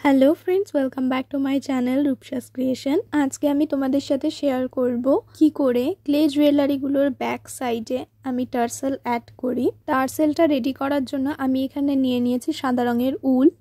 Hello friends, welcome back to my channel রূপসাস creation. আজকে আমি তোমাদের সাথে শেয়ার করব কি করে ক্লে জুয়েলারিগুলোর ব্যাক সাইডে আমি টার্সেল অ্যাড করি। টার্সেলটা রেডি করার জন্য আমি এখানে নিয়ে নিয়েছি সাদা রঙের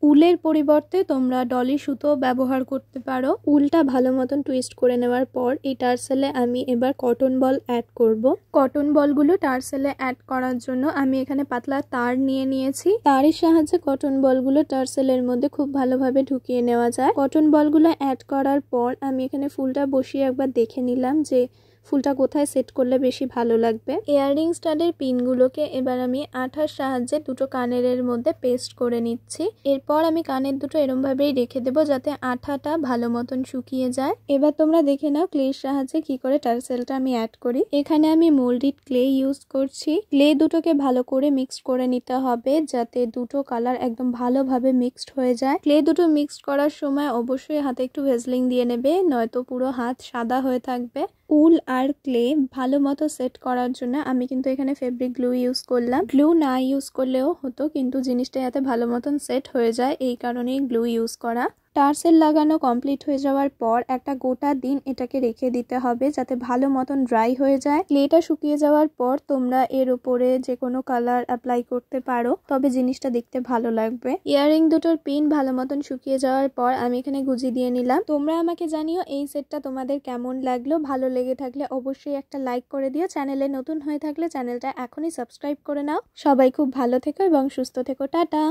উলের পরিবর্তে তোমরা ডলি সুতো ব্যবহার করতে পারো। উলটা ভালো মতন টুইস্ট করে নেওয়ার পর এই টার্সেলে আমি এবার কটন বল অ্যাড করব। কটন বলগুলো টার্সেলে অ্যাড করার জন্য আমি এখানে পাতলা তার নিয়ে নিয়েছি। তারের সাহায্যে কটন বলগুলো টার্সেলের মধ্যে খুব ভালোভাবে ঢুকিয়ে নেওয়া যায়। কটন বলগুলো অ্যাড করার পর আমি এখানে ফুলটা বসিয়ে একবার দেখে নিলাম যে ফুলটা কোথায় সেট করলে বেশি ভালো লাগবে। ইয়াররিং স্টাডের পিনগুলোকে এবার আমি আঠার সাহায্যে দুটো কানের মধ্যে পেস্ট করে নিচ্ছি। এরপর আমি কানের দুটো এরম ভাবেই রেখে দেবো যাতে আঠাটা ভালো মতন শুকিয়ে যায়। এবার তোমরা দেখে নাও ক্লের সাহায্যে কি করে টার্সেলটা আমি অ্যাড করি। এখানে আমি মোল্ডেড ক্লে ইউজ করছি। ক্লে দুটোকে ভালো করে মিক্সড করে নিতে হবে যাতে দুটো কালার একদম ভালোভাবে মিক্সড হয়ে যায়। ক্লে দুটো মিক্সড করার সময় অবশ্যই হাতে একটু ভেজলিং দিয়ে নেবে, নয়তো পুরো হাত সাদা হয়ে থাকবে। উল আর ক্লে ভালো মতো সেট করার জন্য আমি কিন্তু এখানে ফেব্রিক গ্লু ইউজ করলাম। গ্লু না ইউজ করলেও হতো, কিন্তু জিনিসটা যাতে ভালো মতন সেট হয়ে যায় এই কারণেই গ্লু ইউজ করা। টার্সেল লাগানো কমপ্লিট হয়ে যাওয়ার পর একটা গোটা দিন এটাকে রেখে দিতে হবে যাতে ভালো মতন ড্রাই হয়ে যায়। ক্লেটা শুকিয়ে যাওয়ার পর তোমরা এর উপরে যে কোনো কালার অ্যাপ্লাই করতে পারো, তবে জিনিসটা দেখতে ভালো লাগবে। ইয়াররিং দুটোর পিন ভালো মতন শুকিয়ে যাওয়ার পর আমি এখানে গুজি দিয়ে নিলাম। তোমরা আমাকে জানিও এই সেটটা তোমাদের কেমন লাগলো। ভালো লেগে থাকলে অবশ্যই একটা লাইক করে দিও। চ্যানেলে নতুন হয়ে থাকলে চ্যানেলটা এখনই সাবস্ক্রাইব করে নাও। সবাই খুব ভালো থেকো এবং সুস্থ থেকো। টাটা।